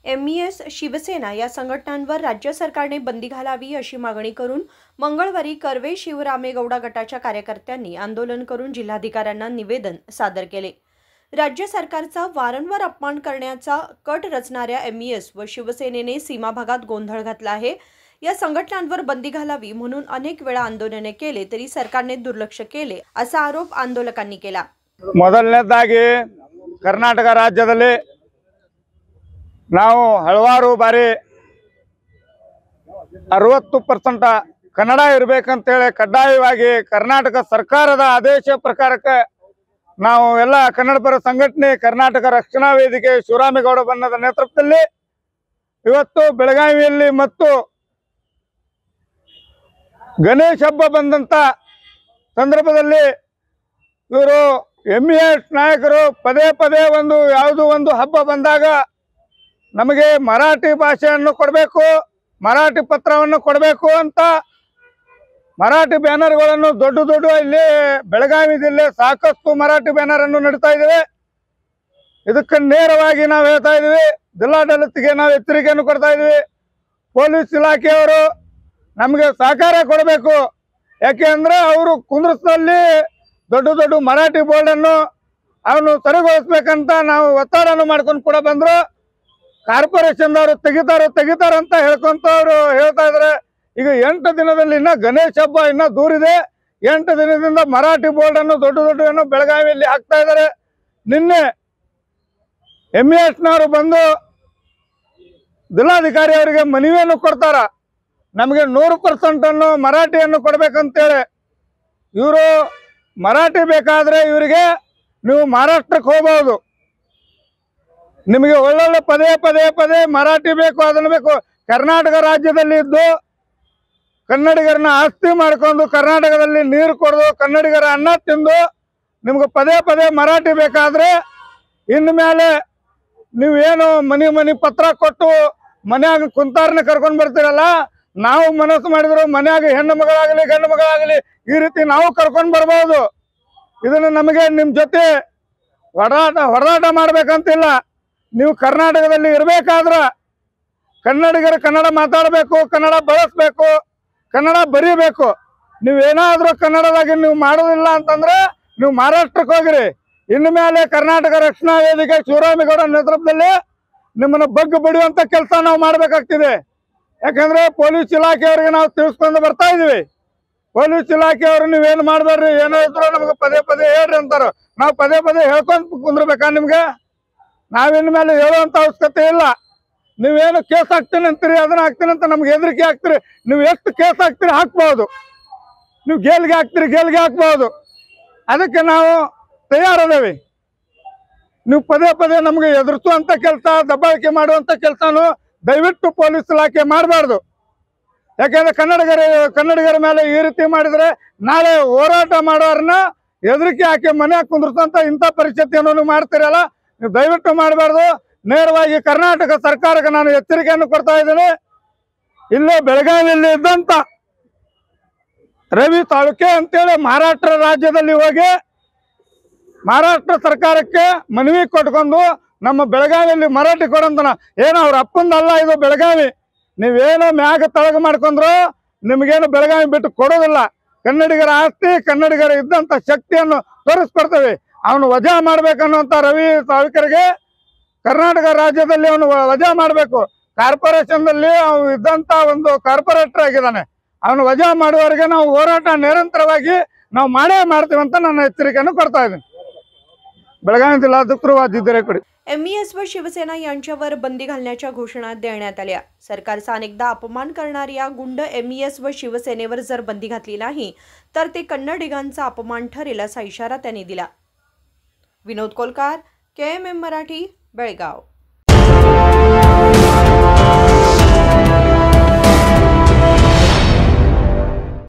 MES Shiv Sena या संघटनांवर राज्य सरकारने बंदी घालावी अशी मागणी करून मंगळवारी कर्वे शिवरामेगौडा गटाच्या कार्यकर्त्यांनी आंदोलन करून जिल्हाधिकाऱ्यांना निवेदन सादर केले। राज्य सरकारचा वारंवार अपमान करण्याचा कट रचणाऱ्या एमईएस व शिवसेनेने सीमा भागात गोंधळ घातला आहे। या संघटनांवर बंदी घालावी म्हणून अनेक वेळा आंदोलने केले तरी सरकारने दुर्लक्ष केले असा आरोप आंदोलकांनी केला। ಮೊದಲನೇದಾಗಿ ಕರ್ನಾಟಕ ರಾಜ್ಯದಲ್ಲಿ ನಾವು ಹಲವಾರು ಬಾರಿ 60% ಕನ್ನಡ ಇರಬೇಕಂತ ಹೇಳಿ ಕಡ್ಡಾಯವಾಗಿ ಕರ್ನಾಟಕ ಸರ್ಕಾರದ ಆದೇಶ ಪ್ರಕಾರಕ್ಕೆ ನಾವು ಎಲ್ಲ ಕನ್ನಡಪರ ಸಂಘಟನೆ ಕರ್ನಾಟಕ ರಕ್ಷಣಾ ವೇದಿಕೆ ಶಿವರಾಮೇಗೌಡ ಬಣ್ಣದ ನೇತೃತ್ವದಲ್ಲಿ ಇವತ್ತು ಬೆಳಗಾವಿಯಲ್ಲಿ ಮತ್ತು ಗಣೇಶ ಹಬ್ಬ ಬಂದಂತ ಸಂದರ್ಭದಲ್ಲಿ ಇವರು ಎಂಇಎಸ್ ನಾಯಕರು ಪದೇ ಪದೇ ಒಂದು ಹಬ್ಬ ಬಂದಾಗ ನಮಗೆ ಮರಾಠಿ ಭಾಷೆಯನ್ನು ಕೊಡಬೇಕು, ಮರಾಠಿ ಪತ್ರವನ್ನು ಕೊಡಬೇಕು ಅಂತ ಮರಾಠಿ ಬ್ಯಾನರ್ಗಳನ್ನು ದೊಡ್ಡ ಇಲ್ಲಿ ಬೆಳಗಾವಿ ಜಿಲ್ಲೆ ಸಾಕಷ್ಟು ಮರಾಠಿ ಬ್ಯಾನರ್ ಅನ್ನು ನೀಡ್ತಾ ಇದ್ದೇವೆ। ಇದಕ್ಕೆ ನೇರವಾಗಿ ನಾವು ಹೇಳ್ತಾ ಇದ್ದೀವಿ, ಜಿಲ್ಲಾಡಳಿತಕ್ಕೆ ನಾವು ಎಚ್ಚರಿಕೆಯನ್ನು ಕೊಡ್ತಾ ಇದ್ದೀವಿ। ಪೊಲೀಸ್ ಇಲಾಖೆಯವರು ನಮಗೆ ಸಹಕಾರ ಕೊಡಬೇಕು, ಯಾಕೆ ಅಂದ್ರೆ ಅವರು ಕುಂದ್ರದಲ್ಲಿ ದೊಡ್ಡ ಮರಾಠಿ ಬೋರ್ಡ್ ಅನ್ನು ಅವನು ಸರಿಗೊಳಿಸಬೇಕಂತ ನಾವು ಒತ್ತಡವನ್ನು ಮಾಡ್ಕೊಂಡು ಕೂಡ ಬಂದ್ರು। ಕಾರ್ಪೊರೇಷನ್ ಅವರು ತೆಗಿತಾರೆ ಅಂತ ಹೇಳ್ಕೊಂತವ್ರು ಹೇಳ್ತಾ ಇದ್ದಾರೆ। ಈಗ 8 ದಿನದಲ್ಲಿ ಇನ್ನ ಗಣೇಶ ಹಬ್ಬ ಇನ್ನ ದೂರಿದೆ, 8 ದಿನದಿಂದ ಮರಾಠಿ ಬೋರ್ಡ್ ಅನ್ನು ದೊಡ್ಡ ಬೆಳಗಾವಿಯಲ್ಲಿ ಹಾಕ್ತಾ ಇದ್ದಾರೆ। ನಿನ್ನೆ ಎಂಇಎಸ್ನವರು ಬಂದು ಜಿಲ್ಲಾಧಿಕಾರಿ ಅವರಿಗೆ ಮನವಿಯನ್ನು ಕೊಡ್ತಾರ, ನಮಗೆ 100% ಅನ್ನು ಮರಾಠಿಯನ್ನು ಕೊಡ್ಬೇಕಂತೇಳಿ। ಇವರು ಮರಾಠಿ ಬೇಕಾದ್ರೆ ಇವರಿಗೆ ನೀವು ಮಹಾರಾಷ್ಟ್ರಕ್ಕೆ ಹೋಗಬಹುದು, ನಿಮಗೆ ಒಳ್ಳೊಳ್ಳೆ ಪದೇ ಮರಾಠಿ ಬೇಕು, ಅದನ್ನು ಬೇಕು। ಕರ್ನಾಟಕ ರಾಜ್ಯದಲ್ಲಿ ಇದ್ದು ಕನ್ನಡಿಗರನ್ನ ಆಸ್ತಿ ಮಾಡ್ಕೊಂಡು ಕರ್ನಾಟಕದಲ್ಲಿ ನೀರು ಕೊಡೋದು, ಕನ್ನಡಿಗರ ಅನ್ನ ತಿಂದು ನಿಮ್ಗೆ ಪದೇ ಮರಾಠಿ ಬೇಕಾದ್ರೆ ಇನ್ನು ಮೇಲೆ ನೀವೇನು ಮನಿ ಪತ್ರ ಕೊಟ್ಟು ಮನ್ಯಾಗ ಕುಂತಾರನ್ನ ಕರ್ಕೊಂಡು ಬರ್ತೀರಲ್ಲ, ನಾವು ಮನಸ್ಸು ಮಾಡಿದ್ರು ಮನ್ಯಾಗ ಹೆಣ್ಣು ಮಗಳಾಗಲಿ ಗಂಡು ಮಗಳಾಗಲಿ ಈ ರೀತಿ ನಾವು ಕರ್ಕೊಂಡು ಬರ್ಬೋದು। ಇದನ್ನು ನಮಗೆ ನಿಮ್ಮ ಜೊತೆ ಹೊಡೆದಾಟ ಮಾಡ್ಬೇಕಂತಿಲ್ಲ। ನೀವು ಕರ್ನಾಟಕದಲ್ಲಿ ಇರಬೇಕಾದ್ರೆ ಕನ್ನಡಿಗರು ಕನ್ನಡ ಮಾತಾಡಬೇಕು, ಕನ್ನಡ ಬಳಸಬೇಕು, ಕನ್ನಡ ಬರೀಬೇಕು। ನೀವೇನಾದ್ರೂ ಕನ್ನಡದಾಗಿ ನೀವು ಮಾಡೋದಿಲ್ಲ ಅಂತಂದ್ರೆ ನೀವು ಮಹಾರಾಷ್ಟ್ರಕ್ಕೆ ಹೋಗಿರಿ। ಇನ್ನು ಮೇಲೆ ಕರ್ನಾಟಕ ರಕ್ಷಣಾ ವೇದಿಕೆ ಶಿವರಾಮೇಗೌಡ ನೇತೃತ್ವದಲ್ಲಿ ನಿಮ್ಮನ್ನು ಬಗ್ಗು ಬಡಿಯುವಂತ ಕೆಲಸ ನಾವು ಮಾಡಬೇಕಾಗ್ತಿದೆ। ಯಾಕಂದ್ರೆ ಪೊಲೀಸ್ ಇಲಾಖೆಯವರಿಗೆ ನಾವು ತಿಳಿಸ್ಕೊಂಡು ಬರ್ತಾ ಇದೀವಿ, ಪೊಲೀಸ್ ಇಲಾಖೆಯವರು ನೀವೇನು ಮಾಡಬೇಡ್ರಿ, ಏನೋ ಇದ್ರು ನಮ್ಗೆ ಪದೇ ಹೇಳ್ರಿ ಅಂತಾರ। ನಾವು ಪದೇ ಹೇಳ್ಕೊಂತ ಕುಂದ್ರಬೇಕಾ ನಿಮ್ಗೆ? ನಾವಿನ ಮೇಲೆ ಹೇಳುವಂತ ಅವಶ್ಯಕತೆ ಇಲ್ಲ। ನೀವೇನು ಕೇಸ್ ಹಾಕ್ತೀನಿ ಅಂತೀರಿ, ಅದನ್ನ ಹಾಕ್ತೀನಿ ಅಂತ ನಮ್ಗೆ ಹೆದರಿಕೆ ಹಾಕ್ತೀರಿ। ನೀವು ಎಷ್ಟು ಕೇಸ್ ಹಾಕ್ತೀರಿ ಹಾಕ್ಬಹುದು, ನೀವು ಗೇಲ್ಗೆ ಹಾಕ್ಬಹುದು, ಅದಕ್ಕೆ ನಾವು ತಯಾರದೇವಿ। ನೀವು ಪದೇ ನಮ್ಗೆ ಎದುರಿಸುವಂತ ಕೆಲಸ, ದಬ್ಬಾಳಿಕೆ ಮಾಡುವಂತ ಕೆಲಸನು ದಯವಿಟ್ಟು ಪೊಲೀಸ್ ಇಲಾಖೆ ಮಾಡಬಾರ್ದು। ಯಾಕೆಂದ್ರೆ ಕನ್ನಡಿಗರ ಮೇಲೆ ಈ ರೀತಿ ಮಾಡಿದ್ರೆ ನಾಳೆ ಹೋರಾಟ ಮಾಡೋರನ್ನ ಹೆದರಿಕೆ ಹಾಕಿ ಮನೆ ಕುಂದ್ರಸಂತ ಇಂಥ ಪರಿಸ್ಥಿತಿಯನ್ನು ನೀವು ಮಾಡ್ತೀರಲ್ಲ, ನೀವು ದಯವಿಟ್ಟು ಮಾಡಬಾರ್ದು। ನೇರವಾಗಿ ಕರ್ನಾಟಕ ಸರ್ಕಾರಕ್ಕೆ ನಾನು ಎಚ್ಚರಿಕೆಯನ್ನು ಕೊಡ್ತಾ ಇದ್ದೇನೆ। ಇಲ್ಲೇ ಬೆಳಗಾವಿಯಲ್ಲಿ ಇದ್ದಂತ ರವಿ ತಾಲೂಕೆ ಅಂತೇಳಿ ಮಹಾರಾಷ್ಟ್ರ ರಾಜ್ಯದಲ್ಲಿ ಹೋಗಿ ಮಹಾರಾಷ್ಟ್ರ ಸರ್ಕಾರಕ್ಕೆ ಮನವಿ ಕೊಟ್ಕೊಂಡು ನಮ್ಮ ಬೆಳಗಾವಿಯಲ್ಲಿ ಮರಾಠಿ ಕೊಡಂತನ, ಏನೋ ಅವ್ರ ಅಪ್ಪಂದಲ್ಲ ಇದು ಬೆಳಗಾವಿ, ನೀವೇನೋ ಮ್ಯಾಗ ತಳಗ ಮಾಡ್ಕೊಂಡ್ರು ನಿಮ್ಗೇನು ಬೆಳಗಾವಿ ಬಿಟ್ಟು ಕೊಡೋದಿಲ್ಲ। ಕನ್ನಡಿಗರ ಆಸ್ತಿ, ಕನ್ನಡಿಗರ ಇದ್ದಂತ ಶಕ್ತಿಯನ್ನು ತೋರಿಸ್ಕೊಡ್ತೇವೆ। ಅವನು ವಜಾ ಮಾಡ್ಬೇಕನ್ನುವಂತ ರವಿ ತಾಲೂಕರಿಗೆ ಕರ್ನಾಟಕ ರಾಜ್ಯದಲ್ಲಿ ಅವನು ವಜಾ ಮಾಡಬೇಕು। ಕಾರ್ಪೊರೇಷನ್ದಲ್ಲಿ ಅವನು ಇದ್ದಂತ ಒಂದು ಕಾರ್ಪೊರೇಟರ್ ಆಗಿದ್ದಾನೆ, ಅವನು वजा ಮಾಡುವವರೆಗೆ ನಾವು ಹೋರಾಟ ನಿರಂತರವಾಗಿ ನಾವು ಮಾಡೇ ಮಾಡ್ತೀವಿ ಅಂತ ನಾನು ಎಚ್ಚರಿಕೆಯನ್ನು ಕೊಡ್ತಾ ಇದ್ದೀನಿ। ಬೆಳಗಾವಿ ಜಿಲ್ಲಾಧಿಕಾರಿ वाजिद्रेकडे एमईएस व शिवसेना यांच्यावर बंदी घालण्याच्या घोषणा देण्यात आल्या। सरकारचा अनेकदा अपमान करणाऱ्या गुंड एमईएस व शिवसेनेवर जर बंदी घातली नाही तर ते कन्नडिगांचा अपमान ठरेल असा इशारा त्यांनी दिला। विनोद कोलकार, KMM मराठी, बेळगाव।